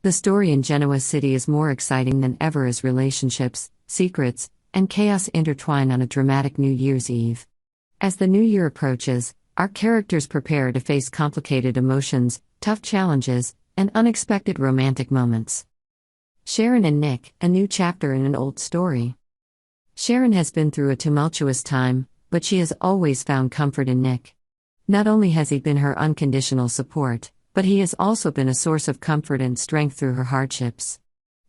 The story in Genoa City is more exciting than ever as relationships, secrets, and chaos intertwine on a dramatic New Year's Eve. As the new year approaches, our characters prepare to face complicated emotions, tough challenges, and unexpected romantic moments. Sharon and Nick, a new chapter in an old story. Sharon has been through a tumultuous time, but she has always found comfort in Nick. Not only has he been her unconditional support, but he has also been a source of comfort and strength through her hardships.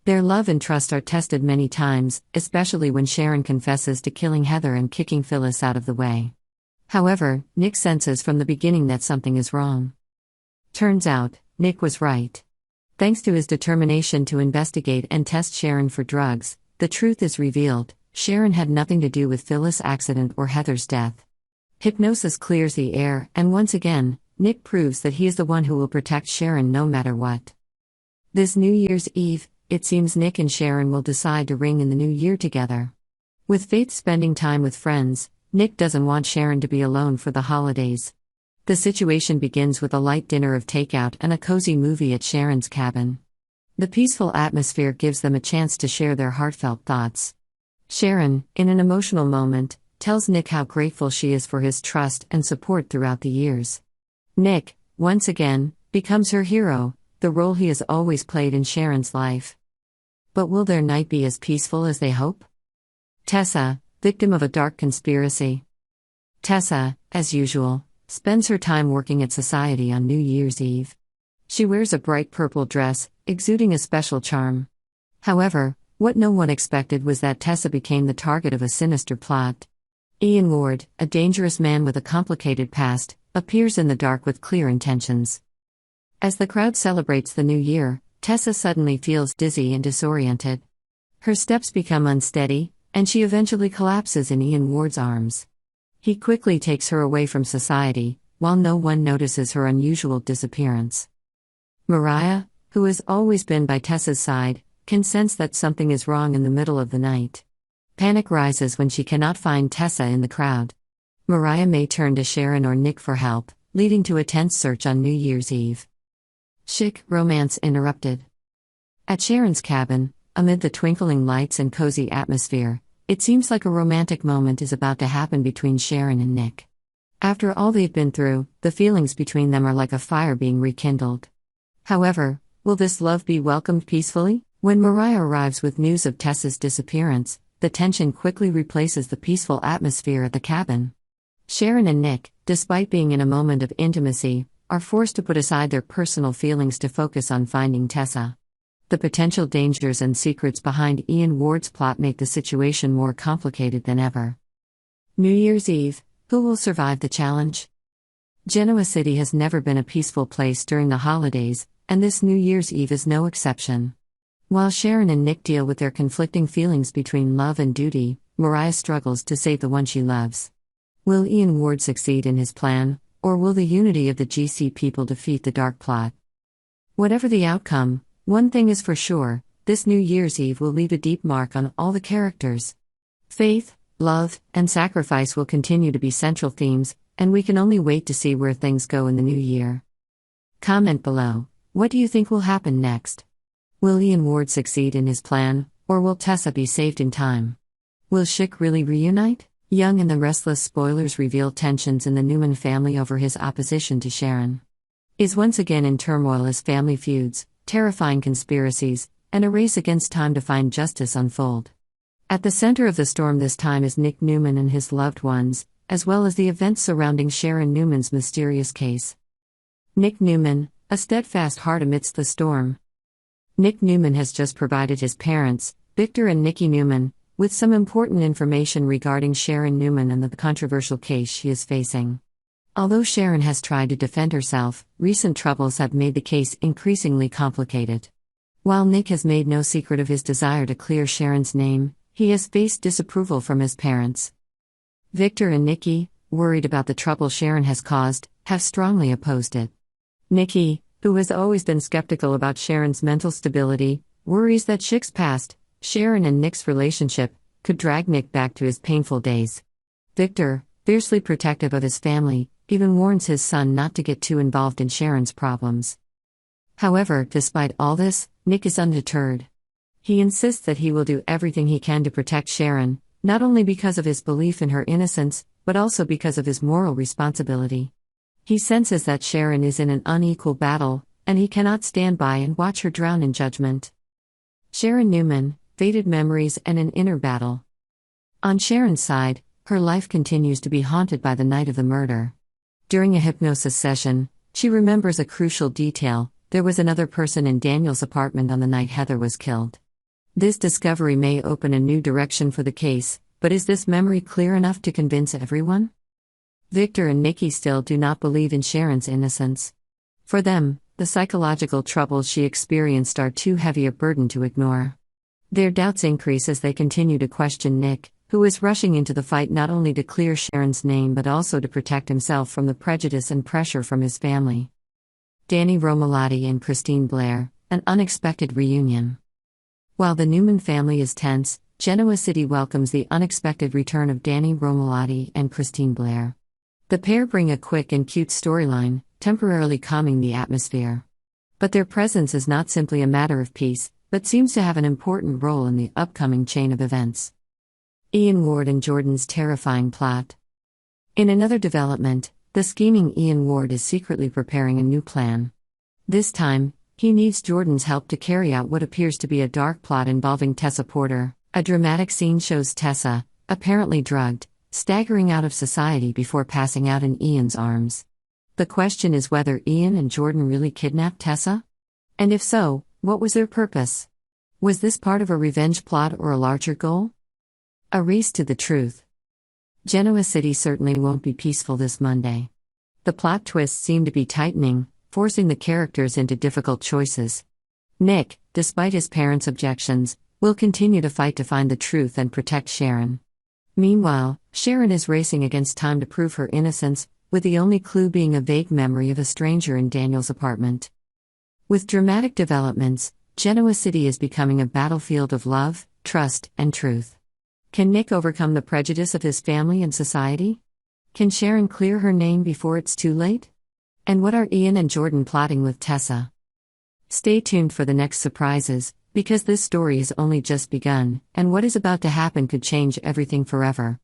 Their love and trust are tested many times, especially when Sharon confesses to killing Heather and kicking Phyllis out of the way. However, Nick senses from the beginning that something is wrong. Turns out, Nick was right. Thanks to his determination to investigate and test Sharon for drugs, the truth is revealed: Sharon had nothing to do with Phyllis' accident or Heather's death. Hypnosis clears the air, and once again, Nick proves that he is the one who will protect Sharon no matter what. This New Year's Eve, it seems Nick and Sharon will decide to ring in the new year together. With Faith spending time with friends, Nick doesn't want Sharon to be alone for the holidays. The situation begins with a light dinner of takeout and a cozy movie at Sharon's cabin. The peaceful atmosphere gives them a chance to share their heartfelt thoughts. Sharon, in an emotional moment, tells Nick how grateful she is for his trust and support throughout the years. Nick, once again, becomes her hero, the role he has always played in Sharon's life. But will their night be as peaceful as they hope? Tessa, victim of a dark conspiracy. Tessa, as usual, spends her time working at society on New Year's Eve. She wears a bright purple dress, exuding a special charm. However, what no one expected was that Tessa became the target of a sinister plot. Ian Ward, a dangerous man with a complicated past, appears in the dark with clear intentions. As the crowd celebrates the new year, Tessa suddenly feels dizzy and disoriented. Her steps become unsteady, and she eventually collapses in Ian Ward's arms. He quickly takes her away from society, while no one notices her unusual disappearance. Mariah, who has always been by Tessa's side, can sense that something is wrong in the middle of the night. Panic rises when she cannot find Tessa in the crowd. Mariah may turn to Sharon or Nick for help, leading to a tense search on New Year's Eve. Chic romance interrupted. At Sharon's cabin, amid the twinkling lights and cozy atmosphere, it seems like a romantic moment is about to happen between Sharon and Nick. After all they've been through, the feelings between them are like a fire being rekindled. However, will this love be welcomed peacefully? When Mariah arrives with news of Tessa's disappearance, the tension quickly replaces the peaceful atmosphere at the cabin. Sharon and Nick, despite being in a moment of intimacy, are forced to put aside their personal feelings to focus on finding Tessa. The potential dangers and secrets behind Ian Ward's plot make the situation more complicated than ever. New Year's Eve, who will survive the challenge? Genoa City has never been a peaceful place during the holidays, and this New Year's Eve is no exception. While Sharon and Nick deal with their conflicting feelings between love and duty, Mariah struggles to save the one she loves. Will Ian Ward succeed in his plan, or will the unity of the GC people defeat the dark plot? Whatever the outcome, one thing is for sure: this New Year's Eve will leave a deep mark on all the characters. Faith, love, and sacrifice will continue to be central themes, and we can only wait to see where things go in the new year. Comment below: what do you think will happen next? Will Ian Ward succeed in his plan, or will Tessa be saved in time? Will Chic really reunite? Young and the Restless spoilers reveal tensions in the Newman family over his opposition to Sharon. Is once again in turmoil as family feuds, terrifying conspiracies, and a race against time to find justice unfold. At the center of the storm this time is Nick Newman and his loved ones, as well as the events surrounding Sharon Newman's mysterious case. Nick Newman, a steadfast heart amidst the storm. Nick Newman has just provided his parents, Victor and Nikki Newman, with some important information regarding Sharon Newman and the controversial case she is facing. Although Sharon has tried to defend herself, recent troubles have made the case increasingly complicated. While Nick has made no secret of his desire to clear Sharon's name, he has faced disapproval from his parents. Victor and Nikki, worried about the trouble Sharon has caused, have strongly opposed it. Nikki, who has always been skeptical about Sharon's mental stability, worries that Chic's past, Sharon and Nick's relationship, could drag Nick back to his painful days. Victor, fiercely protective of his family, even warns his son not to get too involved in Sharon's problems. However, despite all this, Nick is undeterred. He insists that he will do everything he can to protect Sharon, not only because of his belief in her innocence, but also because of his moral responsibility. He senses that Sharon is in an unequal battle, and he cannot stand by and watch her drown in judgment. Sharon Newman, faded memories and an inner battle. On Sharon's side, her life continues to be haunted by the night of the murder. During a hypnosis session, she remembers a crucial detail: there was another person in Daniel's apartment on the night Heather was killed. This discovery may open a new direction for the case, but is this memory clear enough to convince everyone? Victor and Nikki still do not believe in Sharon's innocence. For them, the psychological troubles she experienced are too heavy a burden to ignore. Their doubts increase as they continue to question Nick, who is rushing into the fight not only to clear Sharon's name but also to protect himself from the prejudice and pressure from his family. Danny Romalotti and Christine Blair, an unexpected reunion. While the Newman family is tense, Genoa City welcomes the unexpected return of Danny Romalotti and Christine Blair. The pair bring a quick and cute storyline, temporarily calming the atmosphere. But their presence is not simply a matter of peace, but seems to have an important role in the upcoming chain of events. Ian Ward and Jordan's terrifying plot. In another development, the scheming Ian Ward is secretly preparing a new plan. This time, he needs Jordan's help to carry out what appears to be a dark plot involving Tessa Porter. A dramatic scene shows Tessa, apparently drugged, staggering out of society before passing out in Ian's arms. The question is whether Ian and Jordan really kidnapped Tessa? And if so, what was their purpose? Was this part of a revenge plot or a larger goal? A race to the truth. Genoa City certainly won't be peaceful this Monday. The plot twists seem to be tightening, forcing the characters into difficult choices. Nick, despite his parents' objections, will continue to fight to find the truth and protect Sharon. Meanwhile, Sharon is racing against time to prove her innocence, with the only clue being a vague memory of a stranger in Daniel's apartment. With dramatic developments, Genoa City is becoming a battlefield of love, trust, and truth. Can Nick overcome the prejudice of his family and society? Can Sharon clear her name before it's too late? And what are Ian and Jordan plotting with Tessa? Stay tuned for the next surprises, because this story has only just begun, and what is about to happen could change everything forever.